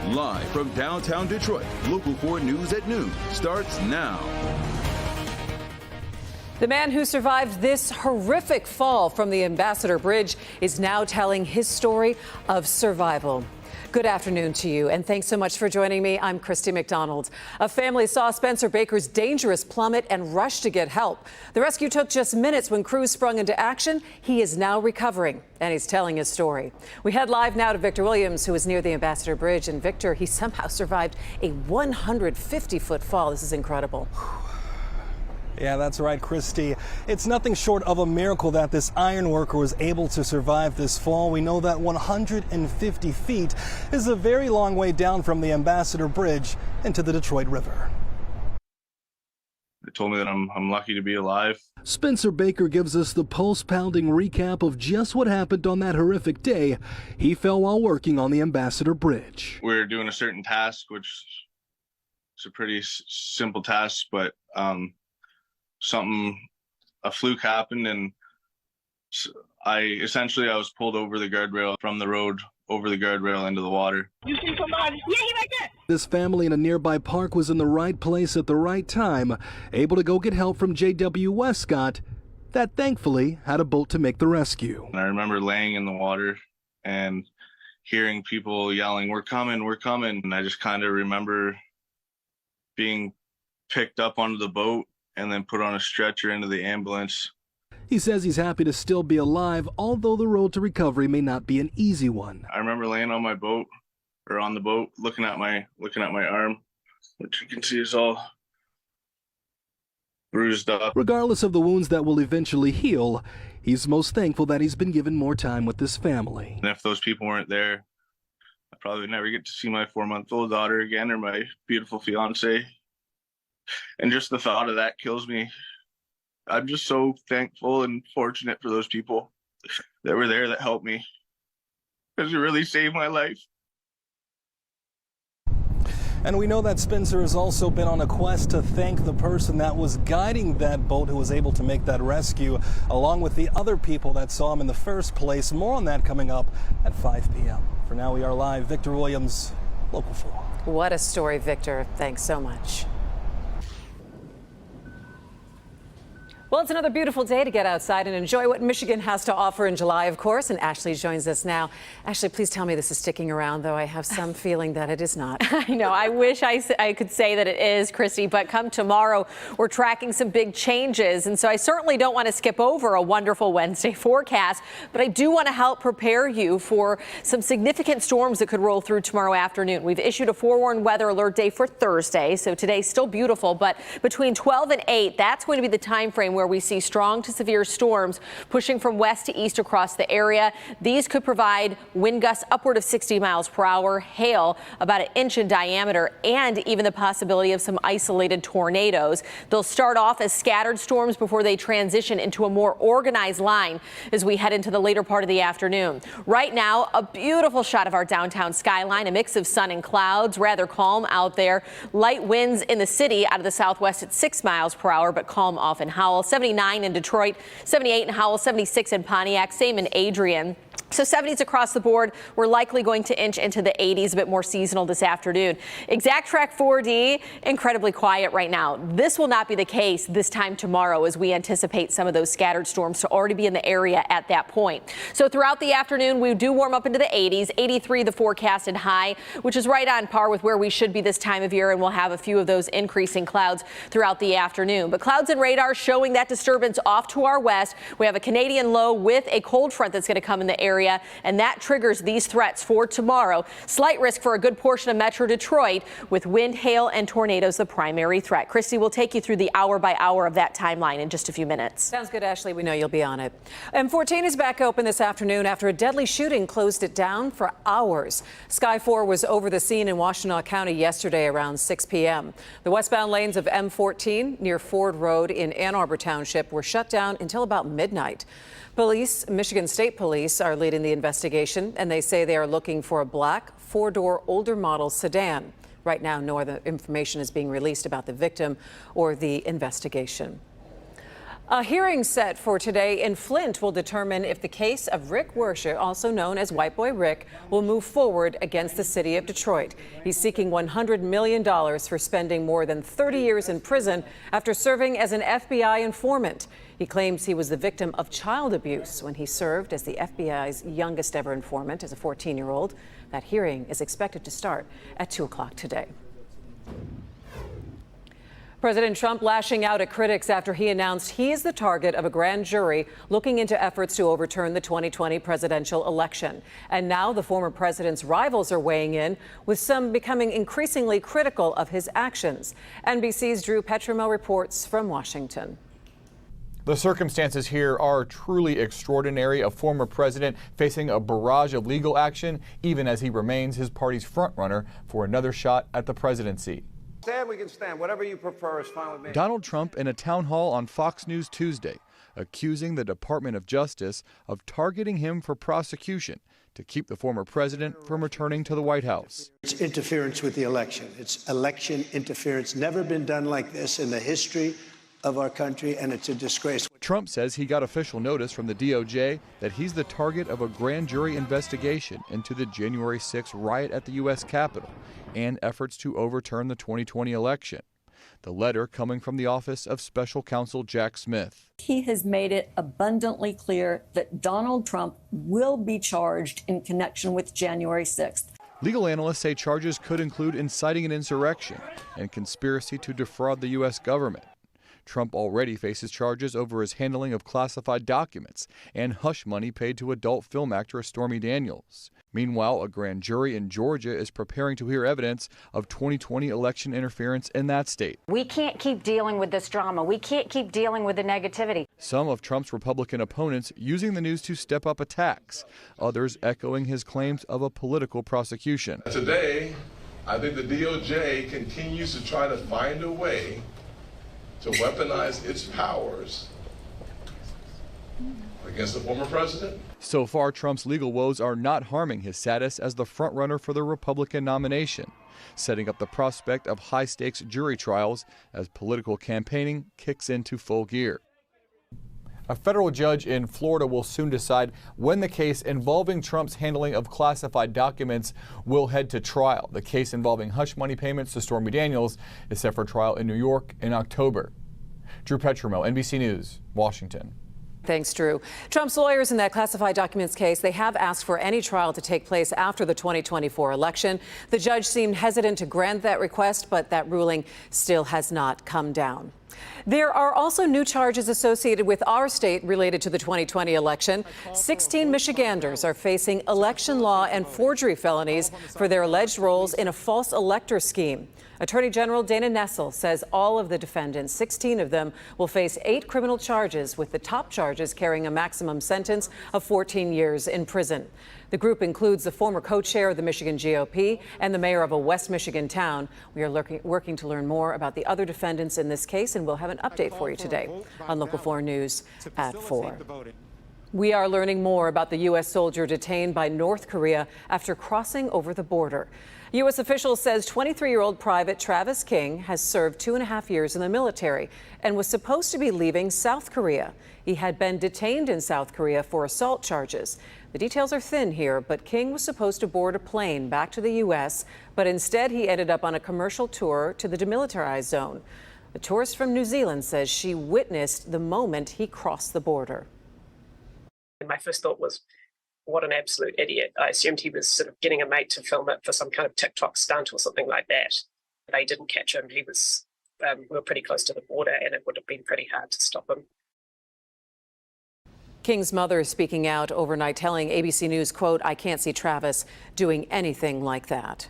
Live from downtown Detroit, Local 4 News at noon starts now. The man who survived this horrific fall from the Ambassador Bridge is now telling his story of survival. Good afternoon to you, and thanks so much for joining me. I'm Christy McDonald. A family saw Spencer Baker's dangerous plummet and rushed to get help. The rescue took just minutes when crews sprung into action. He is now recovering, and he's telling his story. We head live now to Victor Williams, who is near the Ambassador Bridge. And Victor, he somehow survived a 150-foot fall. This is incredible. Yeah, that's right, Christy. It's nothing short of a miracle that this iron worker was able to survive this fall. We know that 150 feet is a very long way down from the Ambassador Bridge into the Detroit River. They told me that I'm lucky to be alive. Spencer Baker gives us the pulse-pounding recap of just what happened on that horrific day. He fell while working on the Ambassador Bridge. We were doing a certain task, which is a pretty simple task, but a fluke happened, and I was pulled over the guardrail from the road over the guardrail into the water. You see somebody? Yeah, he right there. This family in a nearby park was in the right place at the right time, able to go get help from J.W. Westcott, that thankfully had a boat to make the rescue. And I remember laying in the water and hearing people yelling, "We're coming, we're coming." And I just kind of remember being picked up onto the boat and then put on a stretcher into the ambulance. He says he's happy to still be alive, although the road to recovery may not be an easy one. I remember laying on the boat, looking at my arm, which you can see is all bruised up. Regardless of the wounds that will eventually heal, he's most thankful that he's been given more time with his family. And if those people weren't there, I probably would never get to see my 4-month-old daughter again, or my beautiful fiance. And just the thought of that kills me. I'm just so thankful and fortunate for those people that were there that helped me, because it really saved my life. And we know that Spencer has also been on a quest to thank the person that was guiding that boat who was able to make that rescue, along with the other people that saw him in the first place. More on that coming up at 5 p.m. For now, we are live. Victor Williams, Local 4. What a story, Victor. Thanks so much. Well, it's another beautiful day to get outside and enjoy what Michigan has to offer in July, of course. And Ashley joins us now. Ashley, please tell me this is sticking around, though I have some feeling that it is not. I know. I wish I could say that it is, Christy, but come tomorrow, we're tracking some big changes. And so I certainly don't want to skip over a wonderful Wednesday forecast, but I do want to help prepare you for some significant storms that could roll through tomorrow afternoon. We've issued a forewarned weather alert day for Thursday, so today's still beautiful, but between 12 and 8, that's going to be the time frame where we see strong to severe storms pushing from west to east across the area. These could provide wind gusts upward of 60 miles per hour, hail about 1 inch in diameter, and even the possibility of some isolated tornadoes. They'll start off as scattered storms before they transition into a more organized line as we head into the later part of the afternoon. Right now, a beautiful shot of our downtown skyline, a mix of sun and clouds, rather calm out there. Light winds in the city out of the southwest at 6 miles per hour, but calm off in Howell. 79 in Detroit, 78 in Howell, 76 in Pontiac, same in Adrian. So 70s across the board. We're likely going to inch into the 80s, a bit more seasonal this afternoon. Exact Track 4D, incredibly quiet right now. This will not be the case this time tomorrow, as we anticipate some of those scattered storms to already be in the area at that point. So throughout the afternoon, we do warm up into the 80s, 83 the forecasted high, which is right on par with where we should be this time of year, and we'll have a few of those increasing clouds throughout the afternoon. But clouds and radar showing that disturbance off to our west. We have a Canadian low with a cold front that's going to come in the area, and that triggers these threats for tomorrow. Slight risk for a good portion of Metro Detroit, with wind, hail, and tornadoes the primary threat. Christy will take you through the hour by hour of that timeline in just a few minutes. Sounds good, Ashley. We know you'll be on it. M14 is back open this afternoon after a deadly shooting closed it down for hours. Sky 4 was over the scene in Washtenaw County yesterday around 6 p.m. The westbound lanes of M14 near Ford Road in Ann Arbor Township were shut down until about midnight. Michigan State Police are leading the investigation, and they say they are looking for a black 4-door older model sedan. Right now, no other information is being released about the victim or the investigation. A hearing set for today in Flint will determine if the case of Rick Werscher, also known as White Boy Rick, will move forward against the city of Detroit. He's seeking $100 million for spending more than 30 years in prison after serving as an FBI informant. He claims he was the victim of child abuse when he served as the FBI's youngest ever informant as a 14-year-old. That hearing is expected to start at 2 o'clock today. President Trump lashing out at critics after he announced he is the target of a grand jury looking into efforts to overturn the 2020 presidential election. And now the former president's rivals are weighing in, with some becoming increasingly critical of his actions. NBC's Drew Petrimo reports from Washington. The circumstances here are truly extraordinary. A former president facing a barrage of legal action, even as he remains his party's frontrunner for another shot at the presidency. Stand, we can stand. Whatever you prefer is fine with me. Donald Trump in a town hall on Fox News Tuesday, accusing the Department of Justice of targeting him for prosecution to keep the former president from returning to the White House. It's interference with the election. It's election interference. Never been done like this in the history of our country, and it's a disgrace. Trump says he got official notice from the DOJ that he's the target of a grand jury investigation into the January 6th riot at the U.S. Capitol and efforts to overturn the 2020 election. The letter coming from the office of Special Counsel Jack Smith. He has made it abundantly clear that Donald Trump will be charged in connection with January 6th. Legal analysts say charges could include inciting an insurrection and conspiracy to defraud the U.S. government. Trump already faces charges over his handling of classified documents and hush money paid to adult film actress Stormy Daniels. Meanwhile, a grand jury in Georgia is preparing to hear evidence of 2020 election interference in that state. We can't keep dealing with this drama. We can't keep dealing with the negativity. Some of Trump's Republican opponents using the news to step up attacks, others echoing his claims of a political prosecution. Today, I think the DOJ continues to try to find a way to weaponize its powers against the former president. So far, Trump's legal woes are not harming his status as the frontrunner for the Republican nomination, setting up the prospect of high-stakes jury trials as political campaigning kicks into full gear. A federal judge in Florida will soon decide when the case involving Trump's handling of classified documents will head to trial. The case involving hush money payments to Stormy Daniels is set for trial in New York in October. Drew Petrimo, NBC News, Washington. Thanks, Drew. Trump's lawyers in that classified documents case, they have asked for any trial to take place after the 2024 election. The judge seemed hesitant to grant that request, but that ruling still has not come down. There are also new charges associated with our state related to the 2020 election. 16 Michiganders are facing election law and forgery felonies for their alleged roles in a false elector scheme. Attorney General Dana Nessel says all of the defendants, 16 of them, will face 8 criminal charges, with the top charges carrying a maximum sentence of 14 years in prison. The group includes the former co-chair of the Michigan GOP and the mayor of a West Michigan town. We are working to learn more about the other defendants in this case, and we'll have an update for you today on Local 4 News at 4. We are learning more about the U.S. soldier detained by North Korea after crossing over the border. U.S. officials says 23-year-old Private Travis King has served 2.5 years in the military and was supposed to be leaving South Korea. He had been detained in South Korea for assault charges. The details are thin here, but King was supposed to board a plane back to the U.S., but instead he ended up on a commercial tour to the demilitarized zone. A tourist from New Zealand says she witnessed the moment he crossed the border. My first thought was, what an absolute idiot. I assumed he was sort of getting a mate to film it for some kind of TikTok stunt or something like that. They didn't catch him. We were pretty close to the border, and it would have been pretty hard to stop him. King's mother is speaking out overnight, telling ABC News, quote, "I can't see Travis doing anything like that."